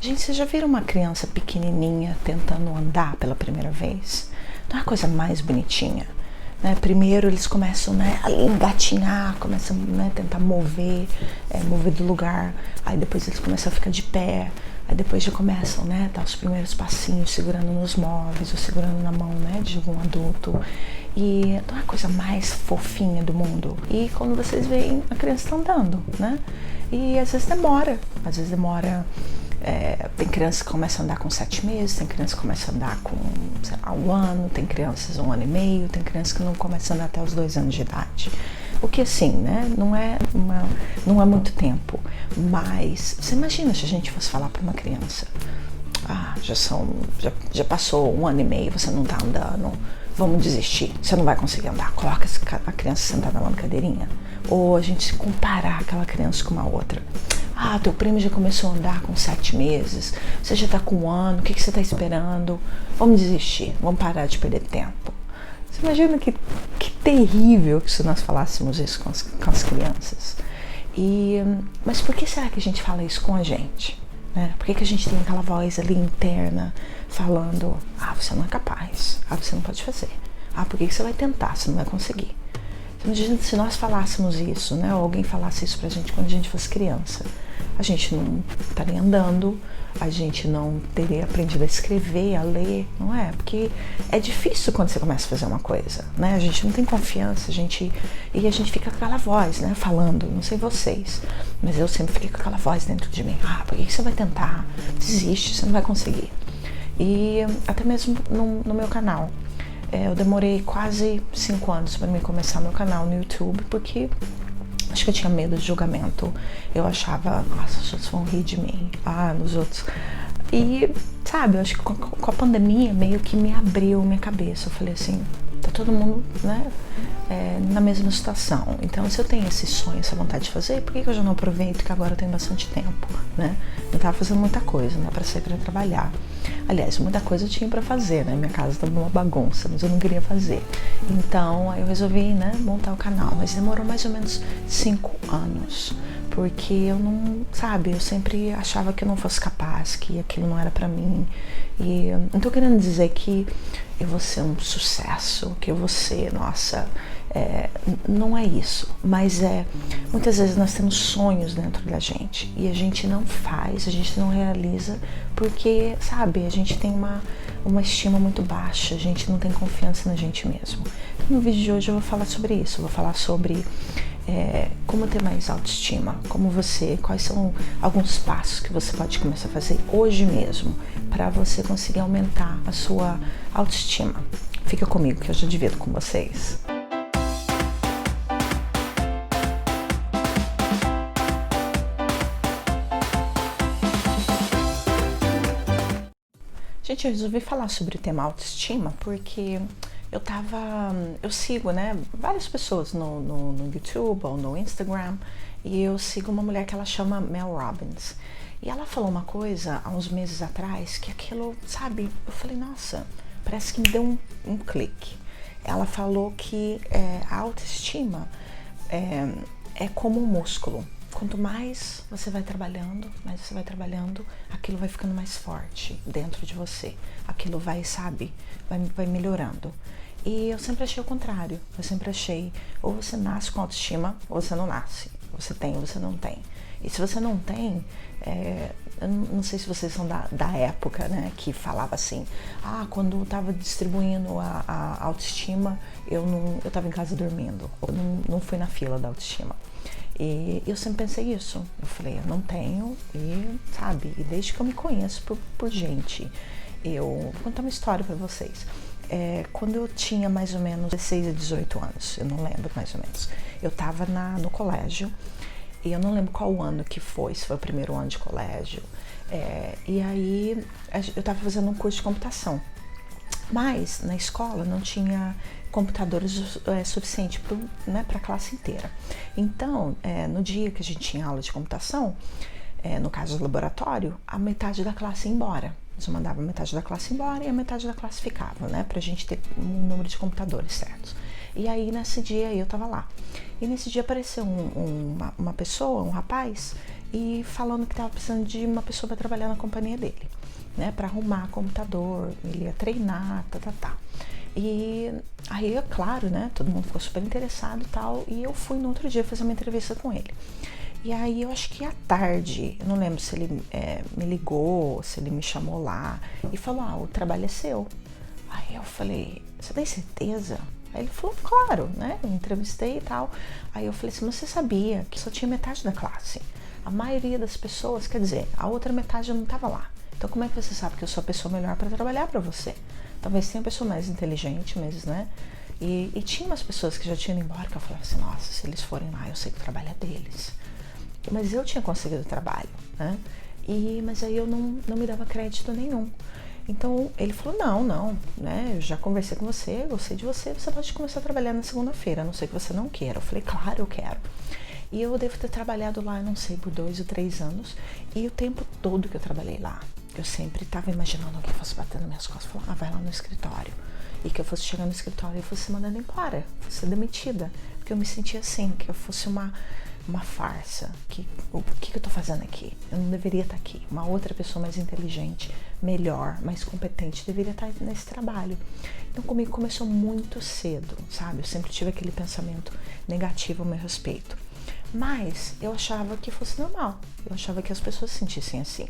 Gente, vocês já viram uma criança pequenininha tentando andar pela primeira vez? Não é a coisa mais bonitinha, né? Primeiro eles começam, né, a engatinhar, começam, né, a tentar mover do lugar. Aí depois eles começam a ficar de pé. Aí depois já começam, né, dar os primeiros passinhos segurando nos móveis ou segurando na mão, né, de algum adulto. E não é a coisa mais fofinha do mundo. E quando vocês veem, a criança está andando, né? E às vezes demora. Tem crianças que começam a andar com 7 meses, tem crianças que começam a andar com, sei lá, 1 ano, tem crianças 1 ano e meio, tem crianças que não começam a andar até os 2 anos de idade. O que assim, né, não é muito tempo, mas você imagina se a gente fosse falar para uma criança, já passou 1 ano e meio, você não tá andando, vamos desistir, você não vai conseguir andar, coloca a criança sentada numa cadeirinha. Ou a gente se comparar aquela criança com uma outra. Teu primo já começou a andar com 7 meses, você já tá com 1 ano, o que você tá esperando? Vamos desistir, vamos parar de perder tempo. Você imagina que terrível que se nós falássemos isso com as crianças. Mas por que será que a gente fala isso com a gente? Né? Por que a gente tem aquela voz ali interna falando, você não é capaz, você não pode fazer, por que você vai tentar, você não vai conseguir? Se nós falássemos isso, né, ou alguém falasse isso pra gente quando a gente fosse criança, a gente não estaria andando, a gente não teria aprendido a escrever, a ler, não é? Porque é difícil quando você começa a fazer uma coisa, né? A gente não tem confiança, e a gente fica com aquela voz, né, falando, não sei vocês, mas eu sempre fiquei com aquela voz dentro de mim, por que você vai tentar? Desiste, você não vai conseguir. E até mesmo no meu canal. Eu demorei quase 5 anos para mim começar meu canal no YouTube, porque acho que eu tinha medo de julgamento. Eu achava, nossa, os outros vão rir de mim, nos outros. E, sabe, eu acho que com a pandemia meio que me abriu minha cabeça. Eu falei assim, tá todo mundo, né, na mesma situação. Então, se eu tenho esse sonho, essa vontade de fazer, por que eu já não aproveito que agora eu tenho bastante tempo, né? Não tava fazendo muita coisa, não dá pra sair pra trabalhar. Aliás, muita coisa eu tinha pra fazer, né? Minha casa tava uma bagunça, mas eu não queria fazer. Então, aí eu resolvi, né, montar o canal. Mas demorou mais ou menos 5 anos. Porque eu não, sabe, eu sempre achava que eu não fosse capaz, que aquilo não era pra mim. E não tô querendo dizer que eu vou ser um sucesso, que eu vou ser, nossa, não é isso. Mas muitas vezes nós temos sonhos dentro da gente e a gente não faz, a gente não realiza porque, sabe, a gente tem uma estima muito baixa, a gente não tem confiança na gente mesmo. Então, no vídeo de hoje eu vou falar sobre isso, eu vou falar sobre como ter mais autoestima, quais são alguns passos que você pode começar a fazer hoje mesmo para você conseguir aumentar a sua autoestima. Fica comigo que eu já divido com vocês. Gente, eu resolvi falar sobre o tema autoestima porque eu sigo, né, várias pessoas no YouTube ou no Instagram, e eu sigo uma mulher que ela chama Mel Robbins. E ela falou uma coisa há uns meses atrás que aquilo, sabe, eu falei, nossa, parece que me deu um clique. Ela falou que a autoestima é como um músculo. Quanto mais você vai trabalhando, aquilo vai ficando mais forte dentro de você. Aquilo vai, sabe, vai melhorando. E eu sempre achei o contrário. Eu sempre achei, ou você nasce com autoestima, ou você não nasce. Você tem, ou você não tem. E se você não tem, eu não sei se vocês são da época, né, que falava assim, quando eu tava distribuindo a autoestima, eu tava em casa dormindo, ou não fui na fila da autoestima. E eu sempre pensei isso. Eu falei, eu não tenho, e sabe, e desde que eu me conheço por gente, vou contar uma história pra vocês. Quando eu tinha mais ou menos 16 a 18 anos, eu não lembro mais ou menos, eu tava no colégio, e eu não lembro qual ano que foi, se foi o primeiro ano de colégio, e aí eu tava fazendo um curso de computação, mas na escola não tinha computadores suficiente para a classe inteira. Então, no dia que a gente tinha aula de computação, no caso do laboratório, a metade da classe ia embora. Eu mandava a metade da classe embora e a metade da classe ficava, né, pra gente ter um número de computadores certos. E aí, nesse dia, eu tava lá. E nesse dia apareceu uma pessoa, um rapaz, e falando que estava precisando de uma pessoa para trabalhar na companhia dele, né, para arrumar computador, ele ia treinar, tá. E aí, é claro, né, todo mundo ficou super interessado e tal, e eu fui no outro dia fazer uma entrevista com ele. E aí eu acho que à tarde, eu não lembro se ele me ligou, se ele me chamou lá e falou, o trabalho é seu. Aí eu falei, você tem certeza? Aí ele falou, claro, né? Eu entrevistei e tal. Aí eu falei assim, mas você sabia que só tinha metade da classe? A maioria das pessoas, quer dizer, a outra metade não estava lá. Então como é que você sabe que eu sou a pessoa melhor para trabalhar para você? Talvez tenha uma pessoa mais inteligente, mas, né? E tinha umas pessoas que já tinham ido embora que eu falava assim, nossa, se eles forem lá, eu sei que o trabalho é deles. Mas eu tinha conseguido o trabalho, né? Mas aí eu não me dava crédito nenhum. Então ele falou, não, né? Eu já conversei com você, gostei de você, você pode começar a trabalhar na segunda-feira, a não ser que você não queira. Eu falei, claro, eu quero. E eu devo ter trabalhado lá, não sei, por 2 ou 3 anos. E o tempo todo que eu trabalhei lá, eu sempre estava imaginando alguém fosse bater nas minhas costas, falar, vai lá no escritório. E que eu fosse chegar no escritório e fosse mandada embora, fosse demitida. Porque eu me sentia assim, que eu fosse uma farsa, o que eu tô fazendo aqui? Eu não deveria estar aqui. Uma outra pessoa mais inteligente, melhor, mais competente deveria estar nesse trabalho. Então comigo começou muito cedo, sabe? Eu sempre tive aquele pensamento negativo ao meu respeito. Mas eu achava que fosse normal. Eu achava que as pessoas se sentissem assim.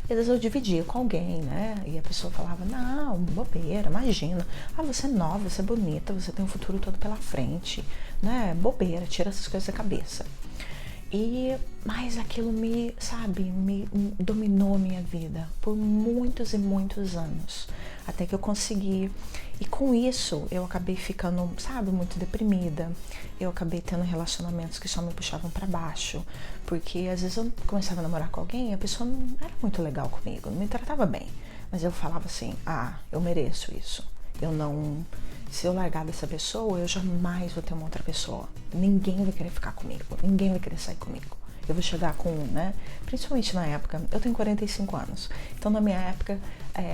E às vezes eu dividia com alguém, né? E a pessoa falava, não, bobeira, imagina. Você é nova, você é bonita, você tem um futuro todo pela frente, né? Bobeira, tira essas coisas da cabeça. Mas aquilo me dominou a minha vida por muitos e muitos anos. Até que eu consegui. E com isso, eu acabei ficando, muito deprimida. Eu acabei tendo relacionamentos que só me puxavam para baixo. Porque às vezes eu começava a namorar com alguém e a pessoa não era muito legal comigo, não me tratava bem. Mas eu falava assim, eu mereço isso. Se eu largar dessa pessoa, eu jamais vou ter uma outra pessoa. Ninguém vai querer ficar comigo, ninguém vai querer sair comigo. Eu vou chegar com, né? Principalmente na época, eu tenho 45 anos. Então na minha época,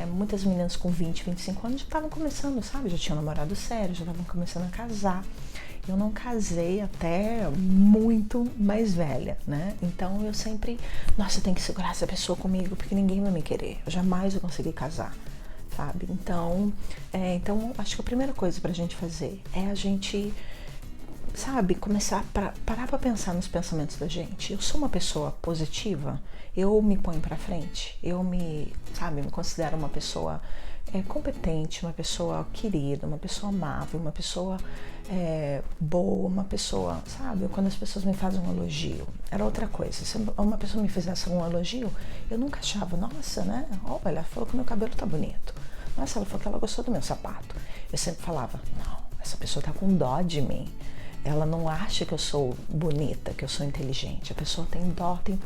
muitas meninas com 20, 25 anos já estavam começando, já tinham namorado sério, já estavam começando a casar. Eu não casei até muito mais velha, né? Então eu sempre, eu tenho que segurar essa pessoa comigo porque ninguém vai me querer. Eu jamais vou conseguir casar. Então acho que a primeira coisa pra gente fazer é a gente, começar a parar pra pensar nos pensamentos da gente. Eu sou uma pessoa positiva, eu me ponho pra frente, eu me considero uma pessoa competente, uma pessoa querida, uma pessoa amável, uma pessoa boa, uma pessoa, quando as pessoas me fazem um elogio, era outra coisa. Se uma pessoa me fizesse um elogio, eu nunca achava, nossa, né? Ela falou que o meu cabelo tá bonito. Nossa, ela falou que ela gostou do meu sapato. Eu sempre falava, não, essa pessoa tá com dó de mim. Ela não acha que eu sou bonita, que eu sou inteligente. A pessoa tem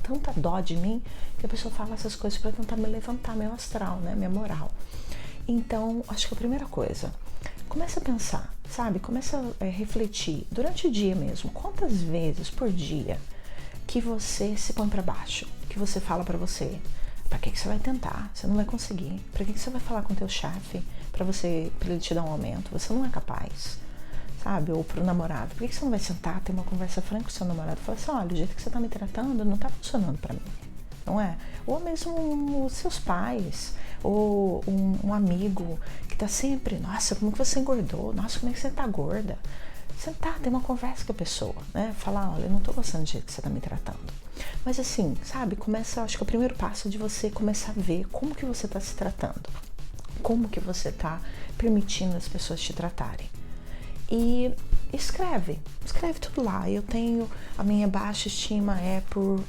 tanta dó de mim, que a pessoa fala essas coisas para tentar me levantar meu astral, né? Minha moral. Então, acho que a primeira coisa, começa a pensar, começa a refletir durante o dia mesmo. Quantas vezes por dia que você se põe para baixo, que você fala para você, para que você vai tentar? Você não vai conseguir. Para que você vai falar com o teu chefe para ele te dar um aumento? Você não é capaz, Ou pro namorado. Por que você não vai sentar, ter uma conversa franca com o seu namorado? Fala assim, olha, o jeito que você tá me tratando não tá funcionando para mim. Não é? Ou mesmo os seus pais, ou um amigo que tá sempre, nossa, como que você engordou? Nossa, como é que você tá gorda? Sentar, ter uma conversa com a pessoa, né? Falar, olha, eu não tô gostando do jeito que você tá me tratando. Mas assim, começa, acho que o primeiro passo é de você começar a ver como que você tá se tratando. Como que você tá permitindo as pessoas te tratarem. E escreve tudo lá. Eu tenho, a minha baixa estima por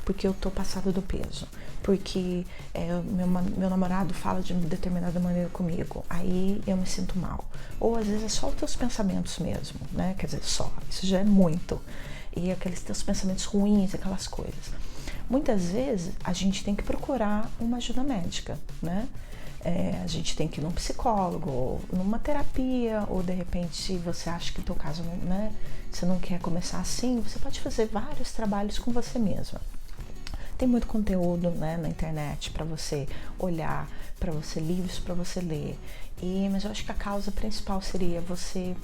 porque eu tô passada do peso, porque meu namorado fala de uma determinada maneira comigo, aí eu me sinto mal. Ou às vezes é só os teus pensamentos mesmo, né? Quer dizer, isso já é muito. E aqueles teus pensamentos ruins, aquelas coisas. Muitas vezes a gente tem que procurar uma ajuda médica, né? A gente tem que ir num psicólogo, ou numa terapia, ou de repente, se você acha que o teu caso, né, você não quer começar assim, você pode fazer vários trabalhos com você mesma. Tem muito conteúdo, né, na internet para você olhar, livros para você ler. Mas eu acho que a causa principal seria você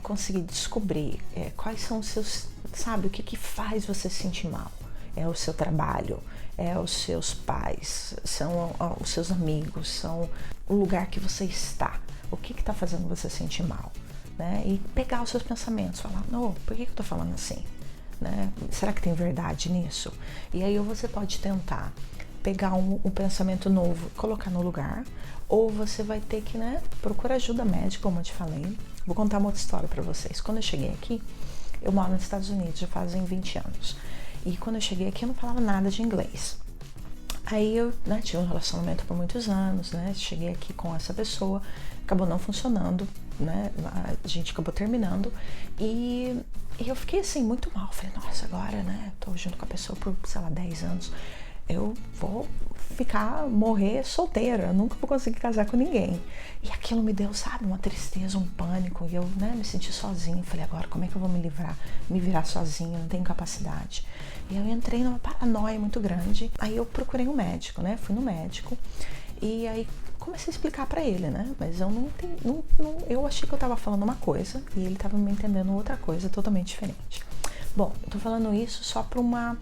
conseguir descobrir quais são os seus, sabe, o que faz você se sentir mal. É o seu trabalho, é os seus pais, são os seus amigos, são o lugar que você está. O que está fazendo você se sentir mal, né? E pegar os seus pensamentos, falar, não, por que eu estou falando assim? Né? Será que tem verdade nisso? E aí você pode tentar pegar um pensamento novo, colocar no lugar, ou você vai ter que, né, procurar ajuda médica, como eu te falei. Vou contar uma outra história para vocês. Quando eu cheguei aqui, eu moro nos Estados Unidos já fazem 20 anos. E quando eu cheguei aqui, eu não falava nada de inglês. Aí eu, né, tive um relacionamento por muitos anos, né? Cheguei aqui com essa pessoa, acabou não funcionando, né? A gente acabou terminando e eu fiquei assim muito mal. Falei, nossa, agora, né? Tô junto com a pessoa por, sei lá, 10 anos. Eu vou morrer solteira, eu nunca vou conseguir casar com ninguém. E aquilo me deu, sabe, uma tristeza, um pânico. E eu, né, me senti sozinha. Falei, agora como é que eu vou me virar sozinha? Eu não tenho capacidade. E eu entrei numa paranoia muito grande. Aí eu procurei um médico, né? Fui no médico. E aí comecei a explicar pra ele, né? Mas eu eu achei que eu tava falando uma coisa e ele tava me entendendo outra coisa totalmente diferente. Bom, eu tô falando isso só pra uma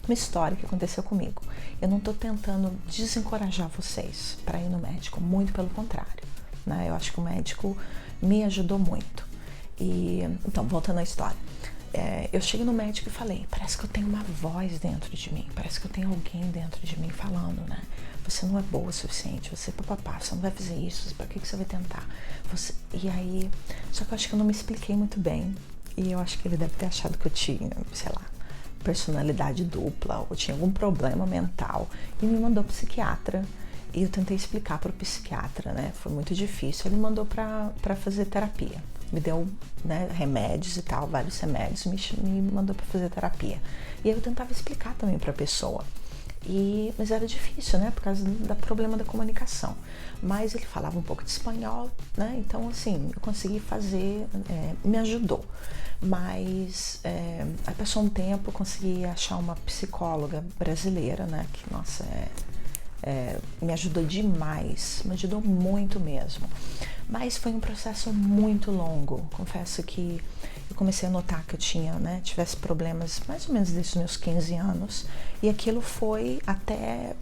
história que aconteceu comigo. Eu não tô tentando desencorajar vocês para ir no médico, muito pelo contrário, né? Eu acho que o médico me ajudou muito. E então, voltando à história, eu cheguei no médico e falei, parece que eu tenho uma voz dentro de mim, parece que eu tenho alguém dentro de mim falando, né? Você não é boa o suficiente, você papapá, você não vai fazer isso, para que você vai tentar? E aí, só que eu acho que eu não me expliquei muito bem, e eu acho que ele deve ter achado que eu tinha, sei lá, personalidade dupla ou tinha algum problema mental e me mandou pro psiquiatra. E eu tentei explicar para o psiquiatra, né? Foi muito difícil. Ele me mandou para fazer terapia. Me deu, né, remédios e tal, vários remédios, me mandou para fazer terapia. E aí eu tentava explicar também para a pessoa. Mas era difícil, né? Por causa do problema da comunicação. Mas ele falava um pouco de espanhol, né? Então, assim, eu consegui fazer, me ajudou. Mas passou um tempo, eu consegui achar uma psicóloga brasileira, né? Que, nossa, me ajudou demais, me ajudou muito mesmo. Mas foi um processo muito longo. Confesso que eu comecei a notar que eu tivesse problemas mais ou menos desde os meus 15 anos. E aquilo foi até,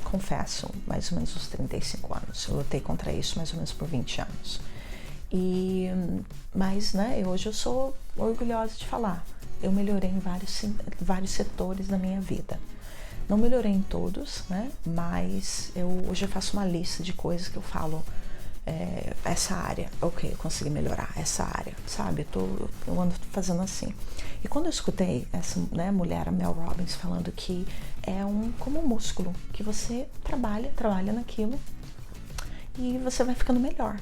confesso, mais ou menos uns 35 anos. Eu lutei contra isso mais ou menos por 20 anos. Mas, né, hoje eu sou orgulhosa de falar. Eu melhorei em vários setores da minha vida. Não melhorei em todos, né? Mas hoje eu faço uma lista de coisas que eu falo, essa área, ok, eu consegui melhorar essa área, sabe? Eu ando fazendo assim. E quando eu escutei essa, né, mulher, a Mel Robbins, falando que é como um músculo, que você trabalha naquilo e você vai ficando melhor.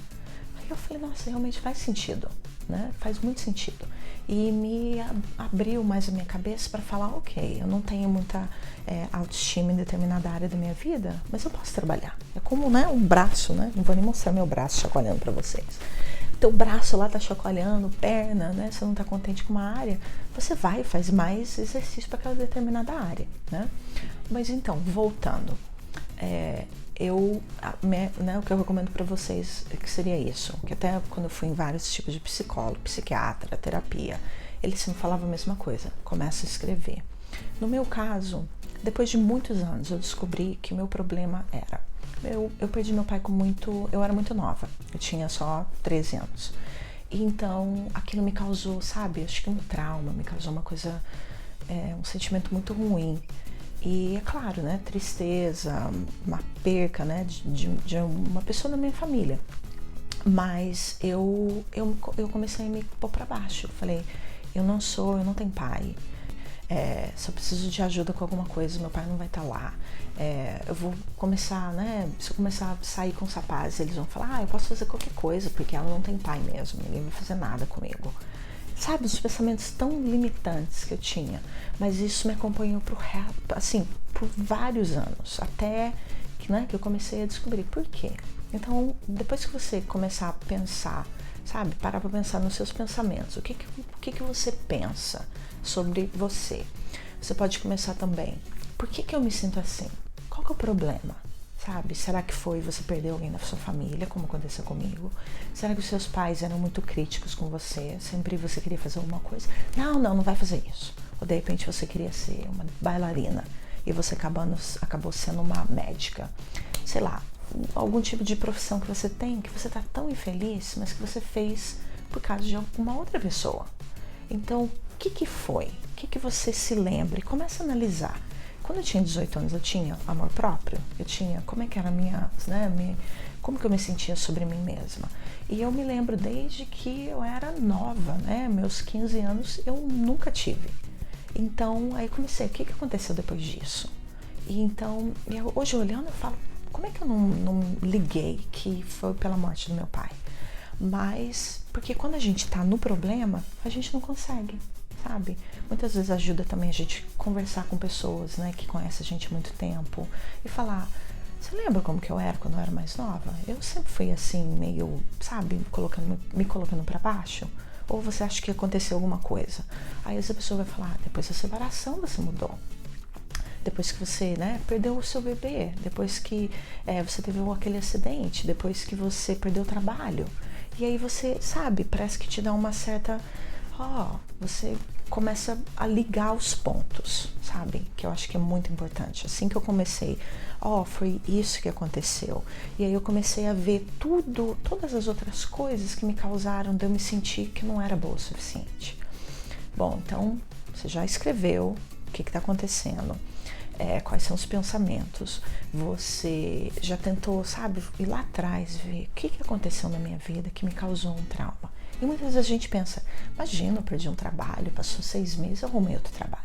Aí eu falei, nossa, realmente faz sentido, né? Faz muito sentido. E me abriu mais a minha cabeça para falar, ok, eu não tenho muita autoestima em determinada área da minha vida, mas eu posso trabalhar. É como, né, um braço, né? Não vou nem mostrar meu braço chacoalhando para vocês. Teu braço lá tá chacoalhando, perna, né? Você não tá contente com uma área, você vai e faz mais exercício para aquela determinada área, né? Mas então, voltando, o que eu recomendo para vocês que seria isso, que até quando eu fui em vários tipos de psicólogo, psiquiatra, terapia, eles sempre falavam a mesma coisa, começa a escrever. No meu caso, depois de muitos anos, eu descobri que o meu problema era, eu perdi meu pai eu era muito nova, eu tinha só 13 anos, e então aquilo me causou, sabe, acho que um trauma, me causou uma coisa, um sentimento muito ruim. E é claro, né, tristeza, uma perca, né, de uma pessoa da minha família. Mas eu comecei a me pôr para baixo. Eu falei, eu não tenho pai. Se eu preciso de ajuda com alguma coisa, meu pai não vai estar lá. Eu vou começar, né, se eu começar a sair com os rapazes, eles vão falar, eu posso fazer qualquer coisa, porque ela não tem pai mesmo, ninguém vai fazer nada comigo. Sabe, os pensamentos tão limitantes que eu tinha, mas isso me acompanhou por vários anos, até que, né, que eu comecei a descobrir por quê. Então, depois que você começar a pensar, sabe, parar para pensar nos seus pensamentos, o que você pensa sobre você? Você pode começar também, por que eu me sinto assim? Qual que é o problema? sabe? Será que foi você perdeu alguém da sua família, como aconteceu comigo? Será que os seus pais eram muito críticos com você? Sempre você queria fazer alguma coisa? Não vai fazer isso. Ou de repente você queria ser uma bailarina e você acabou sendo uma médica. Sei lá, algum tipo de profissão que você tem, que você tá tão infeliz, mas que você fez por causa de alguma outra pessoa. Então, o que foi? O que você se lembra? E começa a analisar. Quando eu tinha 18 anos, eu tinha amor próprio? Eu tinha, como é que era como que eu me sentia sobre mim mesma? E eu me lembro desde que eu era nova, né? Meus 15 anos, eu nunca tive. Então, aí comecei, o que aconteceu depois disso? E então, hoje olhando, eu falo, como é que eu não liguei que foi pela morte do meu pai? Mas, porque quando a gente tá no problema, a gente não consegue, sabe? Muitas vezes ajuda também a gente conversar com pessoas, né, que conhecem a gente há muito tempo e falar, você lembra como que eu era quando eu era mais nova? Eu sempre fui assim, meio, sabe, me colocando pra baixo? Ou você acha que aconteceu alguma coisa? Aí essa pessoa vai falar, depois da separação você mudou. Depois que você, né, perdeu o seu bebê, depois que você teve aquele acidente, depois que você perdeu o trabalho. E aí você, sabe, parece que te dá uma certa... você começa a ligar os pontos, sabe? Que eu acho que é muito importante. Assim que eu comecei, foi isso que aconteceu. E aí eu comecei a ver todas as outras coisas que me causaram de eu me sentir que não era boa o suficiente. Bom, então, você já escreveu o que está acontecendo. Quais são os pensamentos, você já tentou, sabe, ir lá atrás, ver o que aconteceu na minha vida que me causou um trauma. E muitas vezes a gente pensa, imagina, eu perdi um trabalho, passou 6 meses, eu arrumei outro trabalho.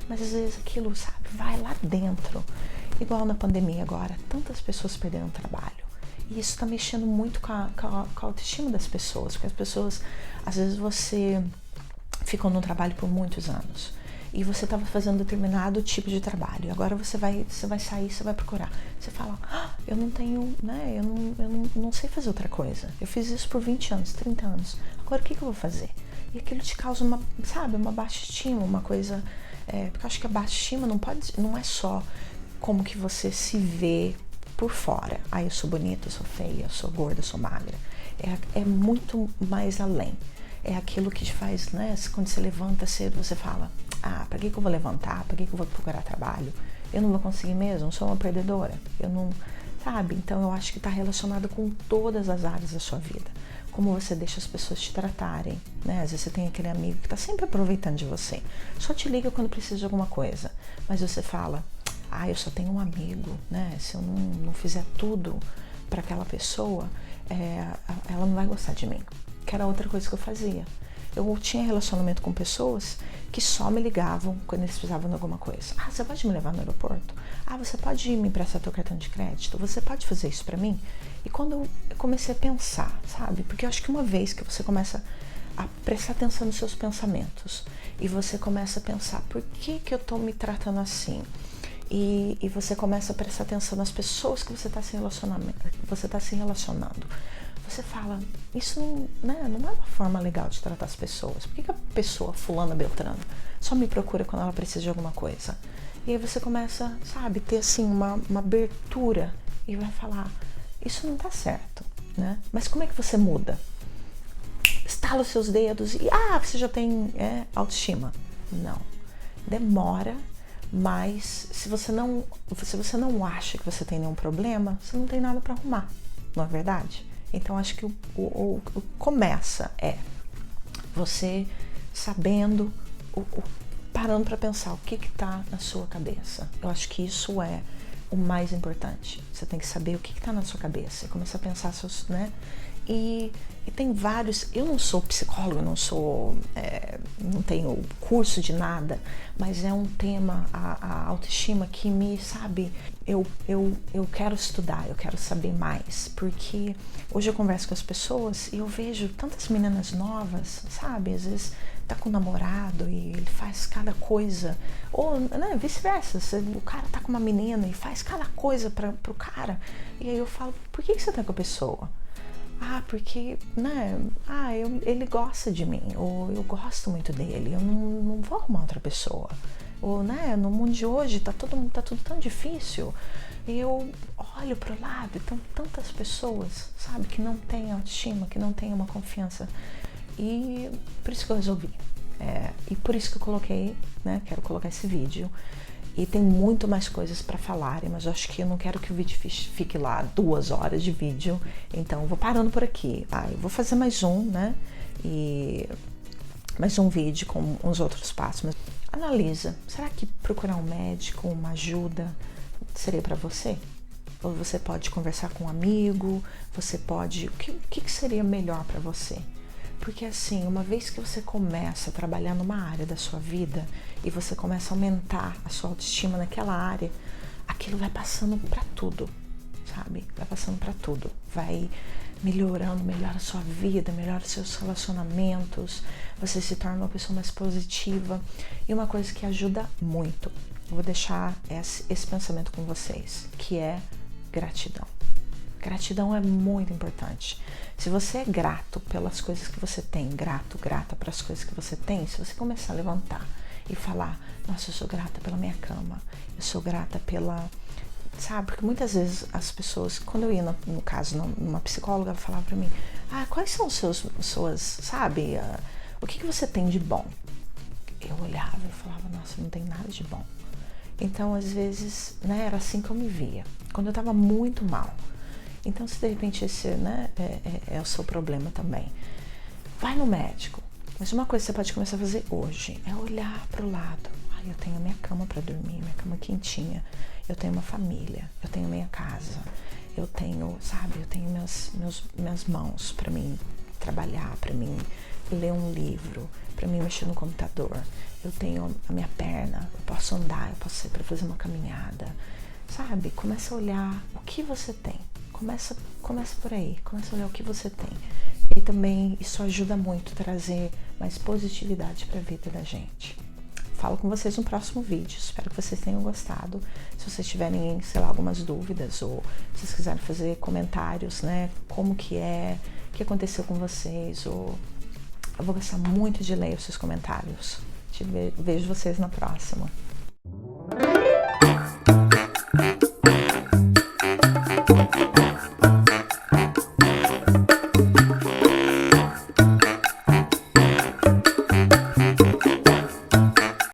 Mas às vezes aquilo, sabe, vai lá dentro. Igual na pandemia agora, tantas pessoas perderam trabalho. E isso está mexendo muito com a autoestima das pessoas, porque as pessoas, às vezes você ficou num trabalho por muitos anos. E você estava fazendo determinado tipo de trabalho. Agora você vai sair, você vai procurar. Você fala, eu não tenho, né? Eu não sei fazer outra coisa. Eu fiz isso por 20 anos, 30 anos. Agora o que eu vou fazer? E aquilo te causa uma baixa estima, uma coisa... porque eu acho que a baixa estima não é só como que você se vê por fora. Eu sou bonita, eu sou feia, eu sou gorda, eu sou magra. É muito mais além. É aquilo que te faz, né? Quando você levanta cedo, você fala, pra que eu vou levantar? Pra que eu vou procurar trabalho? Eu não vou conseguir mesmo, eu sou uma perdedora. Eu não, sabe? Então eu acho que está relacionado com todas as áreas da sua vida. Como você deixa as pessoas te tratarem, né? Às vezes você tem aquele amigo que está sempre aproveitando de você. Só te liga quando precisa de alguma coisa. Mas você fala, eu só tenho um amigo, né? Se eu não fizer tudo para aquela pessoa, ela não vai gostar de mim. Que era outra coisa que eu fazia. Eu tinha relacionamento com pessoas que só me ligavam quando eles precisavam de alguma coisa. Você pode me levar no aeroporto? Você pode me emprestar teu cartão de crédito? Você pode fazer isso pra mim? E quando eu comecei a pensar, sabe? Porque eu acho que uma vez que você começa a prestar atenção nos seus pensamentos e você começa a pensar, por que eu tô me tratando assim? E você começa a prestar atenção nas pessoas que você está se relacionando. Você fala, isso não é uma forma legal de tratar as pessoas. Por que a pessoa fulana beltrana só me procura quando ela precisa de alguma coisa? E aí você começa, sabe, ter assim uma abertura e vai falar, isso não tá certo, né? Mas como é que você muda? Estala os seus dedos e você já tem autoestima. Não. Demora, mas se você não acha que você tem nenhum problema, você não tem nada para arrumar, não é verdade? Então acho que o começa você sabendo, parando para pensar o que está na sua cabeça. Eu acho que isso é o mais importante. Você tem que saber o que está na sua cabeça e começar a pensar, né? E tem vários, eu não sou psicóloga, não tenho curso de nada, mas é um tema, a autoestima que me, sabe, eu quero estudar, eu quero saber mais, porque hoje eu converso com as pessoas e eu vejo tantas meninas novas, sabe, às vezes tá com um namorado e ele faz cada coisa, ou né, vice-versa, o cara tá com uma menina e faz cada coisa pro cara, e aí eu falo, por que você tá com a pessoa? Porque, né, ele gosta de mim, ou eu gosto muito dele, eu não vou arrumar outra pessoa. Ou, né, no mundo de hoje tá tudo tão difícil. E eu olho pro lado e estão tantas pessoas, sabe, que não têm autoestima, que não têm uma confiança. E por isso que eu resolvi. E por isso que eu coloquei, né, quero colocar esse vídeo. E tem muito mais coisas para falar, mas eu acho que eu não quero que o vídeo fique lá 2 horas de vídeo. Então eu vou parando por aqui. Eu vou fazer mais um, né? E mais um vídeo com uns outros passos. Mas analisa, será que procurar um médico, uma ajuda, seria para você? Ou você pode conversar com um amigo, você pode... O que seria melhor para você? Porque assim, uma vez que você começa a trabalhar numa área da sua vida e você começa a aumentar a sua autoestima naquela área, aquilo vai passando para tudo, sabe? Vai passando para tudo. Vai melhorando, melhora a sua vida, melhora os seus relacionamentos, você se torna uma pessoa mais positiva. E uma coisa que ajuda muito, eu vou deixar esse pensamento com vocês, que é gratidão. Gratidão é muito importante. Se você é grato pelas coisas que você tem, grata para as coisas que você tem, se você começar a levantar e falar, nossa, eu sou grata pela minha cama, eu sou grata pela... Sabe, porque muitas vezes as pessoas, quando eu ia, no caso, numa psicóloga, ela falava pra mim, quais são suas, sabe, o que você tem de bom? Eu olhava e falava, nossa, não tem nada de bom. Então, às vezes, né, era assim que eu me via, quando eu tava muito mal. Então, se de repente esse, né, é o seu problema também, vai no médico. Mas uma coisa que você pode começar a fazer hoje é olhar para o lado. Eu tenho a minha cama para dormir, minha cama quentinha. Eu tenho uma família, eu tenho minha casa. Eu tenho, sabe, eu tenho minhas mãos para mim trabalhar, para mim ler um livro, para mim mexer no computador. Eu tenho a minha perna, eu posso andar, eu posso sair para fazer uma caminhada. Sabe, começa a olhar o que você tem. Começa por aí, começa a olhar o que você tem. E também isso ajuda muito a trazer mais positividade para a vida da gente. Falo com vocês no próximo vídeo, espero que vocês tenham gostado. Se vocês tiverem, sei lá, algumas dúvidas ou se vocês quiserem fazer comentários, né, como que é, o que aconteceu com vocês, ou eu vou gostar muito de ler os seus comentários. Vejo vocês na próxima.